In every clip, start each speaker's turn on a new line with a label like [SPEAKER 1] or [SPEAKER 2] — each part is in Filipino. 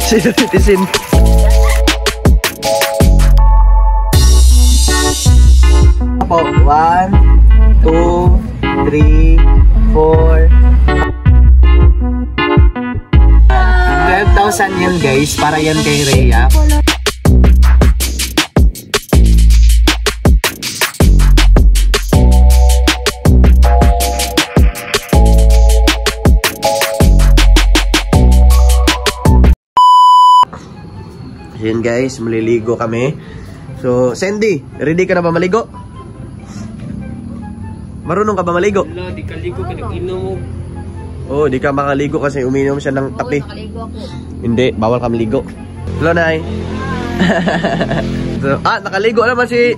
[SPEAKER 1] Sino titisin? Po, 1, 2, 3, 4. 12,000 yan guys, para yan kay Rhea. Yan guys, maliligo kami. So, Sandy, ready ka na ba maligo? Marunong ka ba maligo?
[SPEAKER 2] Wala, di ka ligo, pinag-inom mo.
[SPEAKER 1] Oo, di ka makaligo kasi uminom siya ng kape.
[SPEAKER 3] Nakaligo ako.
[SPEAKER 1] Hindi, bawal ka maligo. Hello, Nay. So, nakaligo naman si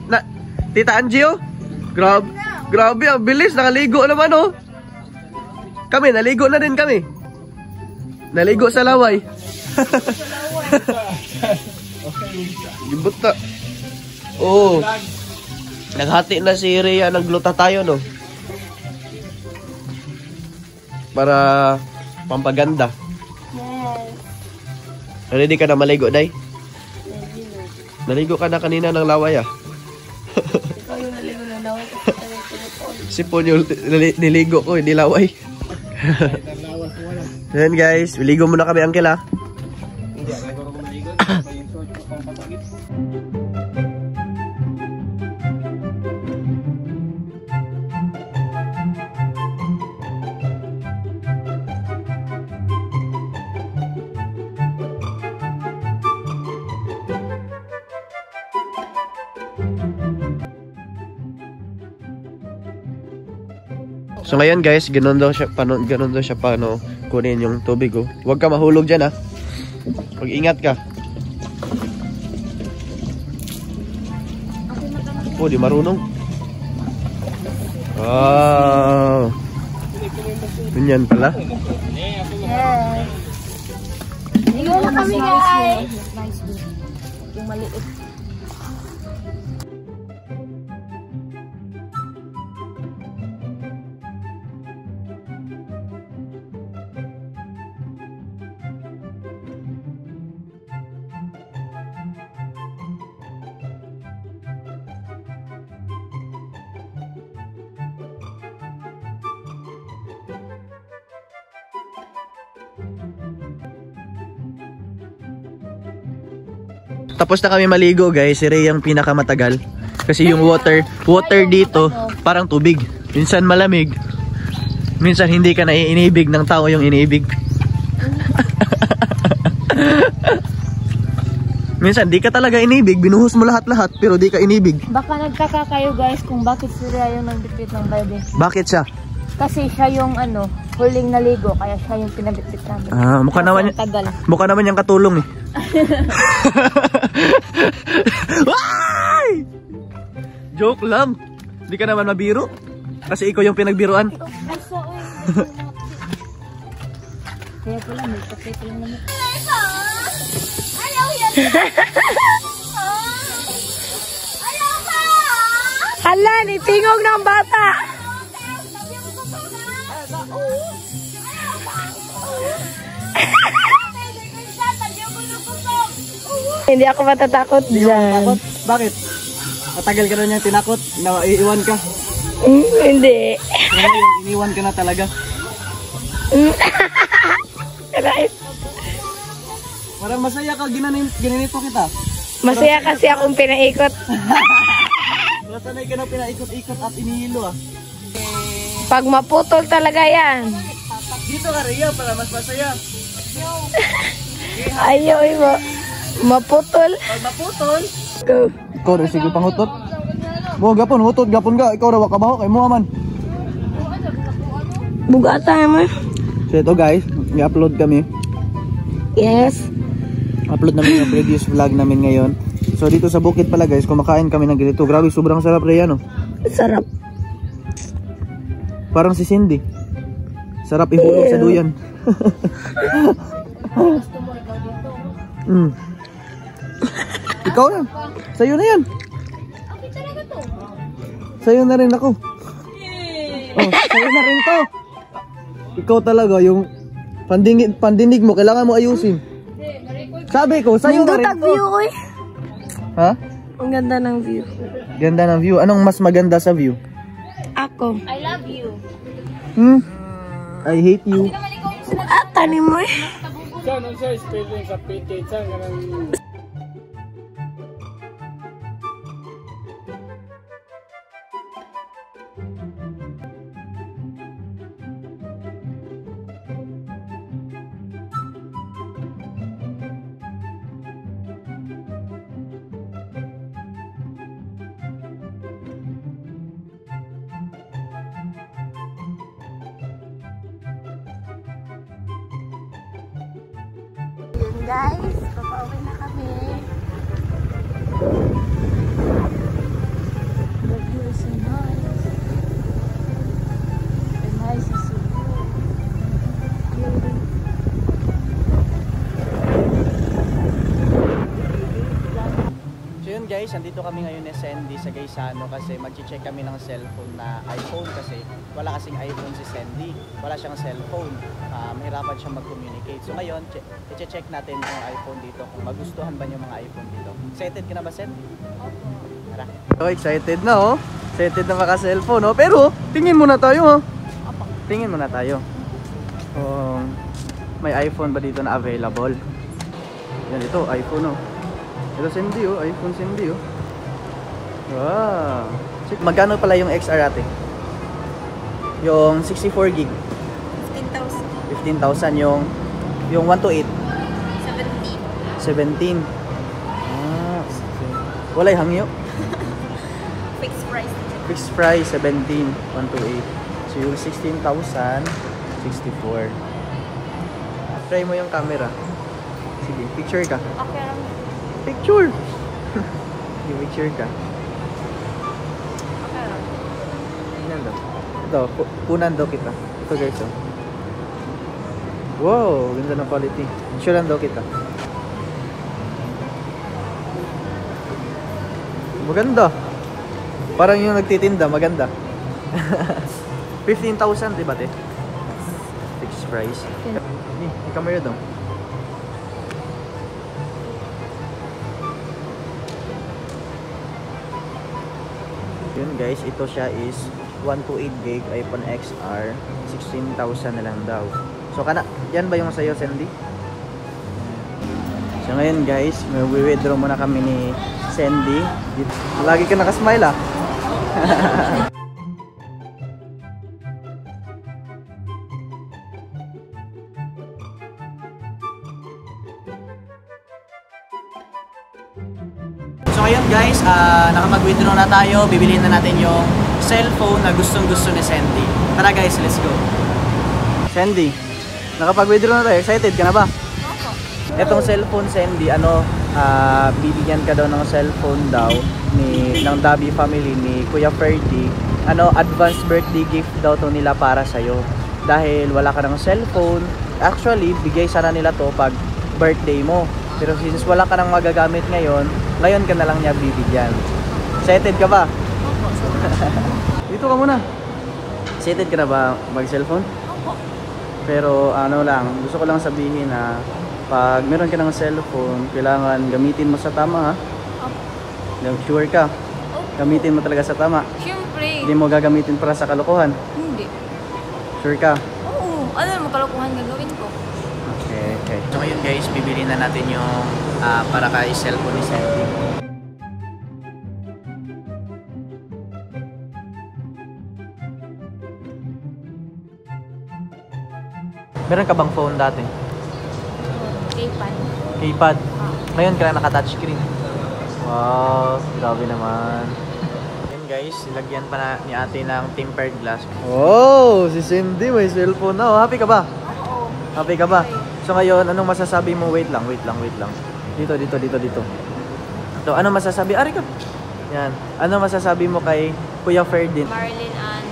[SPEAKER 1] Tita Angie, oh. Grabe, ang bilis. Nakaligo naman, oh. Kami, naligo na din kami. Naligo sa laway. Gibot na. Oo. Naghati na si Rhea, nagluta tayo, no? Para pampaganda.
[SPEAKER 3] Yes.
[SPEAKER 1] Ready ka na maligo, Day? Naligo ka na kanina ng laway, ah.
[SPEAKER 3] Ikaw yung naligo na laway.
[SPEAKER 1] Sipon yung niligo ko, hindi laway. Ayan guys, ligo muna kami, Uncle, ah.
[SPEAKER 2] Hindi, nagkaroon ko maligo. Yung short ko pang patagit.
[SPEAKER 1] So ngayon guys, ganun daw siya paano kunin yung tubig, oh. Huwag ka mahulog diyan, ah. Mag-ingat ka. Oh, di marunong. Wow. Ganyan pala.
[SPEAKER 3] Yes. Ligo na kami, guys. Yung maliit.
[SPEAKER 1] Tapos na kami maligo guys, si Rhea ang pinakamatagal. Kasi yung water dito parang tubig. Minsan malamig, minsan hindi ka naiinibig ng tao yung iniibig. Minsan di ka talaga inibig, binuhos mo lahat-lahat pero di ka inibig.
[SPEAKER 3] Baka nagtaka kayo guys kung bakit si Rhea yung nagbitbit ng baby.
[SPEAKER 1] Bakit siya?
[SPEAKER 3] Kasi siya yung huling naligo, kaya siya yung pinabitbit namin.
[SPEAKER 1] Mukha naman yung katulong, eh. Ay! Joke lang. Hindi ka naman mabiro. Kasi ikaw yung pinagbiruan.
[SPEAKER 3] Kaya ko lang, may kapay ko lang naman. Hala, nitingog ng bata. Hindi ako matatakot dyan.
[SPEAKER 1] Bakit? Matagal ka na niyang tinakot na iiwan ka.
[SPEAKER 3] Hindi.
[SPEAKER 1] Ngayon, iniwan ka na talaga. Parang masaya ka, ginanito kita.
[SPEAKER 3] Masaya kasi akong pinaikot.
[SPEAKER 1] Nasanay ka na pinaikot-ikot at inihilo, ah.
[SPEAKER 3] Pag maputol talaga yan.
[SPEAKER 1] Dito ka, Rhea, para mas masaya.
[SPEAKER 3] Ayaw, iba. Maputol.
[SPEAKER 1] Pag maputol.
[SPEAKER 3] Go.
[SPEAKER 1] Ikaw rin, sige pang hutot. Mo, gapon, hutot, gapon ka. Ikaw rin, wakabaho, kay mo aman.
[SPEAKER 3] Bugata naman.
[SPEAKER 1] So ito guys, i-upload kami.
[SPEAKER 3] Yes.
[SPEAKER 1] Upload namin yung previous vlog namin ngayon. So dito sa bukid pala guys, kumakain kami ng ganito. Grabe, sobrang sarap, Rhea, no?
[SPEAKER 3] Sarap.
[SPEAKER 1] Parang si Cindy. Sarap ihulog sa duyan. Ikaw na. Sa'yo na yan. Sa'yo na rin ako. Oh, sa'yo na rin to. Ikaw talaga yung pandinig mo, kailangan mo ayusin. Sabi ko, sa'yo na rin
[SPEAKER 3] Nindot ang
[SPEAKER 1] to.
[SPEAKER 3] view, oy.
[SPEAKER 1] Ha?
[SPEAKER 3] Ang ganda ng view.
[SPEAKER 1] Ganda ng view. Anong mas maganda sa view?
[SPEAKER 3] Ako. I love you.
[SPEAKER 1] I hate you.
[SPEAKER 3] Tanim mo eh.
[SPEAKER 2] Saan ang siya spelling sa PT? Saan ka nang...
[SPEAKER 3] Yun guys, papauwi na kami. The view is so nice. The nice is so good.
[SPEAKER 1] So yun guys, andito kami ngayon ni Sandy sa Gaisano kasi mag-check kami ng cellphone na iPhone kasi wala kasing iPhone si Sandy. Wala siyang cellphone. Mahirapan siya mag-communicate. So ngayon, i-check natin yung iPhone dito kung magustuhan ba niya mga iPhone dito. Excited ka na ba, Sandy?
[SPEAKER 3] Opo.
[SPEAKER 1] Tara. So excited na oh. Excited na maka-cellphone oh. Pero tingin muna tayo oh. Tingin muna tayo. May iPhone ba dito na available? Yan ito, iPhone oh. Ito Sandy oh, iPhone Sandy oh. Wow. Magkano pala yung XR ate? Yung 64 gig.
[SPEAKER 3] 15,000.
[SPEAKER 1] 15,000 yung 128.
[SPEAKER 3] 17.
[SPEAKER 1] 17. Ah, okay. Walay hangyo.
[SPEAKER 3] Fixed price.
[SPEAKER 1] Fixed price 17, 128. So yung 16,000, 64. Try mo yung camera. Sige, picture ka.
[SPEAKER 3] Okay lang.
[SPEAKER 1] Picture. Sige, picture ka.
[SPEAKER 3] Okay lang.
[SPEAKER 1] Tingnan daw. Ito, punan daw kita. Ito guys oh. Wow, ganda ng quality. Sure lang daw kita. Maganda. Parang yung nagtitinda, maganda. 15,000, diba te? Fixed price. May camera daw. Yun guys, ito siya is 128 gig iPhone XR, 16,000 na lang daw. So yan ba yung sa'yo, Sandy? So ngayon guys, may withdraw muna kami ni Sandy. Lagi ka nakasmile ah. So ngayon guys, nakapag-withdraw na tayo. Bibiliin na natin yung cellphone na gustong-gusto ni Sandy. Tara guys, let's go. Sandy, nakapag-withdraw na tayo. Excited ka na ba?
[SPEAKER 3] Opo.
[SPEAKER 1] Etong cellphone, Sandy, bibigyan ka daw ng cellphone daw ng Dabi family ni Kuya Ferdy. Advance birthday gift daw to nila para sa'yo. Dahil wala ka ng cellphone. Actually, bigay sana nila to pag birthday mo. Pero since wala ka nang magagamit ngayon ka na lang niya bibigyan. Excited ka ba?
[SPEAKER 3] Opo.
[SPEAKER 1] Dito ka muna. Excited ka na ba mag-cellphone?
[SPEAKER 3] Opo.
[SPEAKER 1] Pero gusto ko lang sabihin na pag meron ka ng cellphone, kailangan gamitin mo sa tama ha.
[SPEAKER 3] Opo.
[SPEAKER 1] Sure ka?
[SPEAKER 3] Opo.
[SPEAKER 1] Gamitin mo talaga sa tama.
[SPEAKER 3] Siyempre.
[SPEAKER 1] Hindi mo gagamitin para sa kalokohan.
[SPEAKER 3] Hindi.
[SPEAKER 1] Sure ka?
[SPEAKER 3] Oo. Ano naman kalokohan gagawin ko?
[SPEAKER 1] Okay. So ngayon guys, bibili na natin yung para kay cellphone ni Sandy. Meron ka bang phone dati?
[SPEAKER 3] Keypad.
[SPEAKER 1] Keypad? Ngayon ka na naka-touchscreen. Wow, grabe naman. Yun guys, silagyan pa na ni ate ng tempered glass. Oh, si Cindy may cellphone na. Happy ka ba?
[SPEAKER 3] Oo.
[SPEAKER 1] Happy ka ba? So ngayon, anong masasabi mo? Wait lang. Dito. So, anong masasabi? Ari ka. Yan. Ano masasabi mo kay Kuya Ferdin
[SPEAKER 3] Marilyn and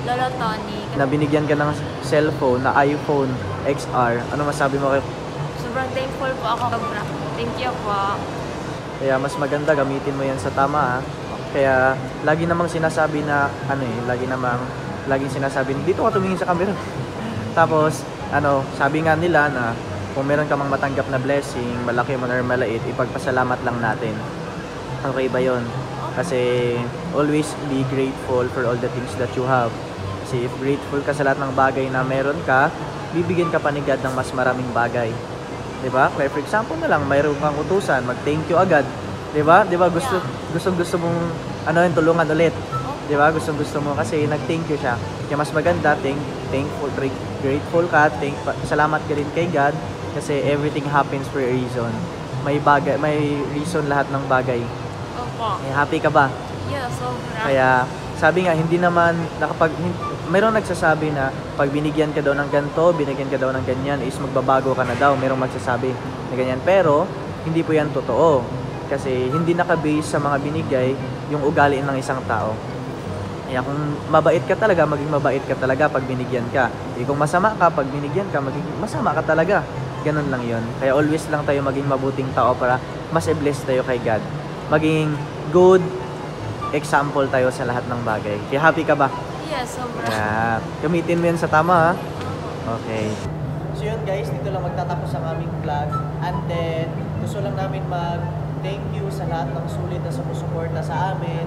[SPEAKER 3] Lolo Tony.
[SPEAKER 1] na binigyan ka ng cellphone na iPhone XR? Ano masabi mo kay...
[SPEAKER 3] Sobrang thankful po ako. Thank you po.
[SPEAKER 1] Kaya mas maganda gamitin mo yan sa tama ha. Kaya lagi namang sinasabi na laging sinasabi dito ka tumingin sa camera. Tapos sabi nga nila na kung meron ka mang matanggap na blessing, malaki man or malait, ipagpasalamat lang natin. Okay ba yon? Kasi always be grateful for all the things that you have. Kasi if grateful ka sa lahat ng bagay na meron ka, bibigyan ka pa ni God ng mas maraming bagay. Diba? Kaya for example na lang, mayroon kang utusan, mag-thank you agad. Diba? Diba? Gusto mong tulungan ulit. Diba? Gusto mo kasi nag-thank you siya. Kaya mas maganda, thankful, grateful ka, salamat ka din kay God kasi everything happens for a reason. May reason lahat ng bagay.
[SPEAKER 3] Opo.
[SPEAKER 1] Happy ka ba?
[SPEAKER 3] Yeah, sobra.
[SPEAKER 1] Kaya sabi nga, hindi naman mayroong nagsasabi na pag binigyan ka daw ng ganito, binigyan ka daw ng ganyan, is magbabago ka na daw. Mayroong magsasabi na ganyan. Pero, hindi po yan totoo. Kasi hindi nakabase sa mga binigay yung ugali ng isang tao. Kaya kung mabait ka talaga, maging mabait ka talaga pag binigyan ka. Kung masama ka, pag binigyan ka, maging masama ka talaga. Ganun lang yun. Kaya always lang tayo maging mabuting tao para mas i-bless tayo kay God. Maging good example tayo sa lahat ng bagay. Kaya happy ka ba?
[SPEAKER 3] Yes, sobra.
[SPEAKER 1] Yeah. Gamitin mo yan sa tama, ha? Okay. So yun guys, dito lang magtatapos ang aming vlog. And then, gusto lang namin mag-thank you sa lahat ng sulit na sumusuporta sa amin.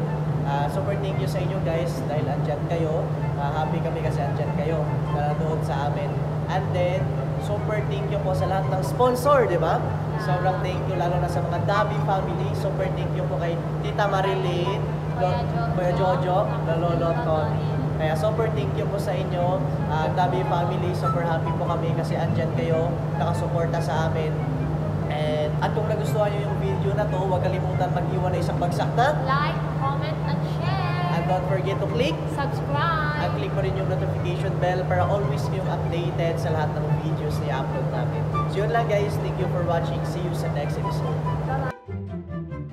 [SPEAKER 1] Super thank you sa inyo guys dahil andyan kayo. Happy kami kasi andyan kayo nanonood sa amin. And then, super thank you po sa lahat ng sponsor, di ba? Sobrang thank you lalo na sa mga Dabi family. Super thank you po kay Tita Marilyn, Kuya Jojo, Lolo Tony. Kaya super thank you po sa inyo, Dabi family. Super happy po kami kasi andyan kayo, nakasuporta sa amin. At kung nagustuhan nyo yung video na to, huwag kalimutan mag-iwan na isang bagsak na
[SPEAKER 3] Like, comment, and share.
[SPEAKER 1] and don't forget to click
[SPEAKER 3] Subscribe.
[SPEAKER 1] at click mo rin yung notification bell para always kayong updated sa lahat ng videos na i-upload namin. So yun lang guys, thank you for watching. See you sa next episode.
[SPEAKER 3] Bye-bye.